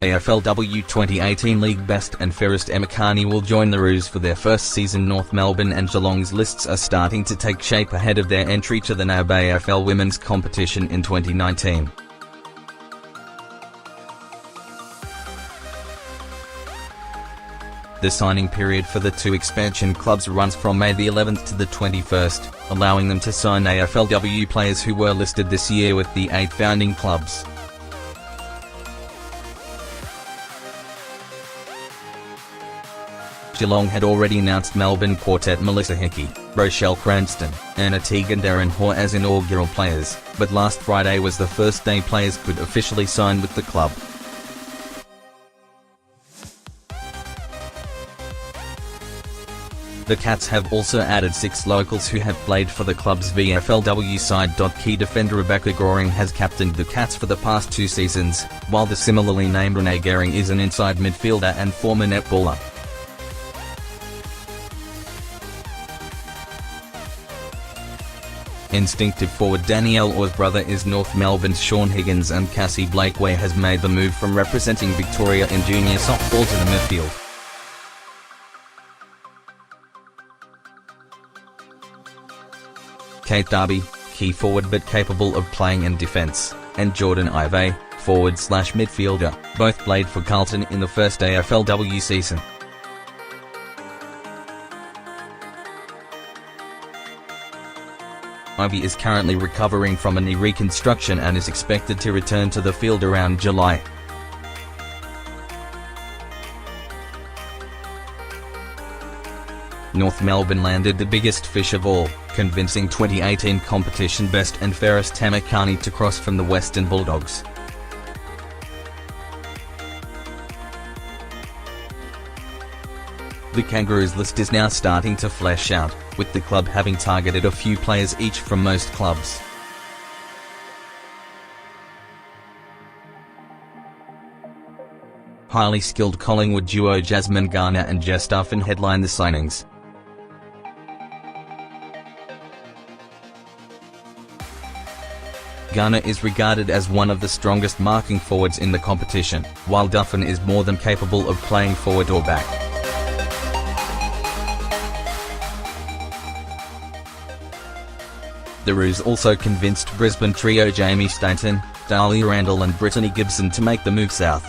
AFLW 2018 League Best and Fairest Emma Kearney will join the Roos for their first season. North Melbourne and Geelong's lists are starting to take shape ahead of their entry to the NAB AFL Women's competition in 2019. The signing period for the two expansion clubs runs from May the 11th to the 21st, allowing them to sign AFLW players who were listed this year with the 8 founding clubs. Geelong had already announced Melbourne quartet Melissa Hickey, Rochelle Cranston, Anna Teague and Darren Hoare as inaugural players, but last Friday was the first day players could officially sign with the club. The Cats have also added 6 locals who have played for the club's VFLW side.Key defender Rebecca Goring has captained the Cats for the past 2 seasons, while the similarly named Renee Garing is an inside midfielder and former netballer. Instinctive forward Danielle Orr's brother is North Melbourne's Sean Higgins, and Cassie Blakeway has made the move from representing Victoria in junior softball to the midfield. Kate Darby, key forward but capable of playing in defence, and Jordan Ivey, forward/midfielder, both played for Carlton in the first AFLW season. Ivey is currently recovering from a knee reconstruction and is expected to return to the field around July. North Melbourne landed the biggest fish of all, convincing 2018 competition best and fairest Emma Kearney to cross from the Western Bulldogs. The Kangaroos list is now starting to flesh out, with the club having targeted a few players each from most clubs. Highly skilled Collingwood duo Jasmine.Garner and Jess Duffin headline the signings. Garner is regarded as one of the strongest marking forwards in the competition, while Duffin is more than capable of playing forward or back. The Roos also convinced Brisbane trio Jamie Stanton, Dahlia Randall and Brittany Gibson to make the move south.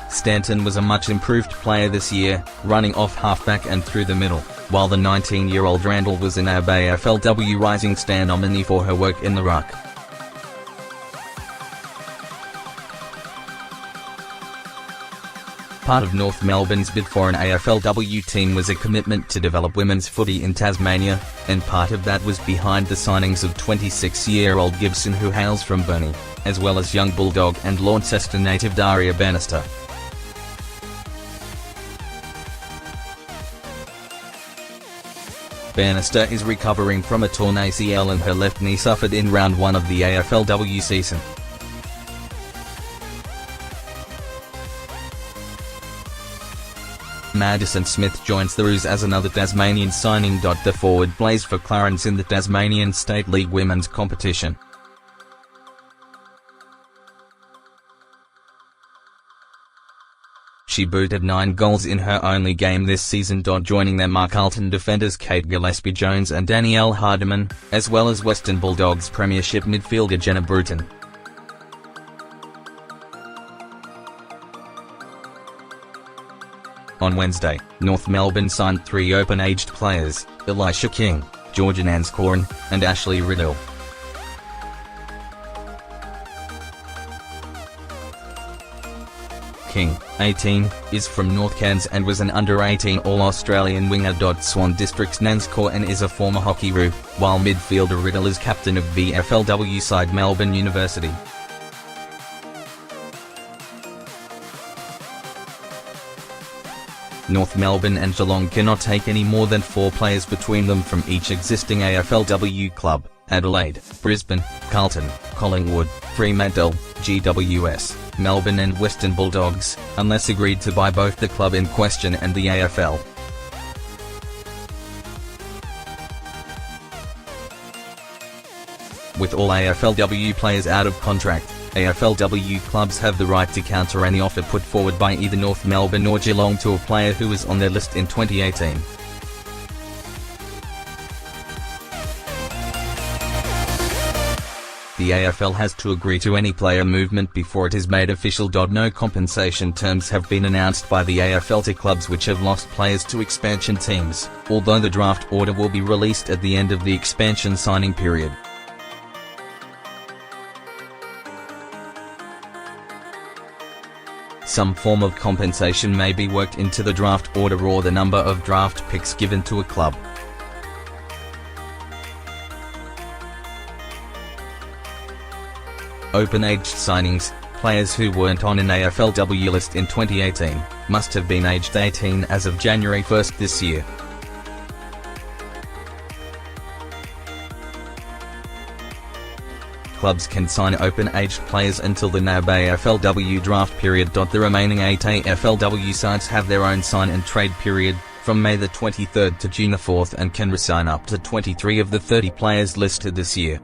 Stanton was a much improved player this year, running off halfback and through the middle, while the 19-year-old Randall was a NAB AFLW Rising Star nominee for her work in the ruck. Part of North Melbourne's bid for an AFLW team was a commitment to develop women's footy in Tasmania, and part of that was behind the signings of 26-year-old Gibson, who hails from Burnie, as well as young Bulldog and Launceston native Daria Bannister. Bannister is recovering from a torn ACL in her left knee suffered in round 1 of the AFLW season. Madison Smith joins the Roos as another Tasmanian signing. The forward plays for Clarence in the Tasmanian State League Women's competition. She booted 9 goals in her only game this season. Joining them are Carlton defenders Kate Gillespie-Jones and Danielle Hardiman, as well as Western Bulldogs Premiership midfielder Jenna Bruton. On Wednesday, North Melbourne signed 3 open-aged players, Elisha King, Nanscawen and Ashleigh Riddell.King, 18, is from North Cairns and was an under-18 All-Australian winger. Swan Districts Nanscawen is a former hockey Roo, while midfielder Riddell is captain of VFLW side Melbourne University. North Melbourne and Geelong cannot take any more than 4 players between them from each existing AFLW club: Adelaide, Brisbane, Carlton, Collingwood, Fremantle, GWS, Melbourne and Western Bulldogs, unless agreed to by both the club in question and the AFL. With all AFLW players out of contract, AFLW clubs have the right to counter any offer put forward by either North Melbourne or Geelong to a player who was on their list in 2018. The AFL has to agree to any player movement before it is made official. No compensation terms have been announced by the AFL to clubs which have lost players to expansion teams, although the draft order will be released at the end of the expansion signing period. Some form of compensation may be worked into the draft order or the number of draft picks given to a club. Open-aged signings, players who weren't on an AFLW list in 2018, must have been aged 18 as of January 1 this year. Clubs can sign open-aged players until the NAB AFLW draft period. The remaining 8 AFLW sides have their own sign and trade period, from May the 23rd to June the 4th, and can resign up to 23 of the 30 players listed this year.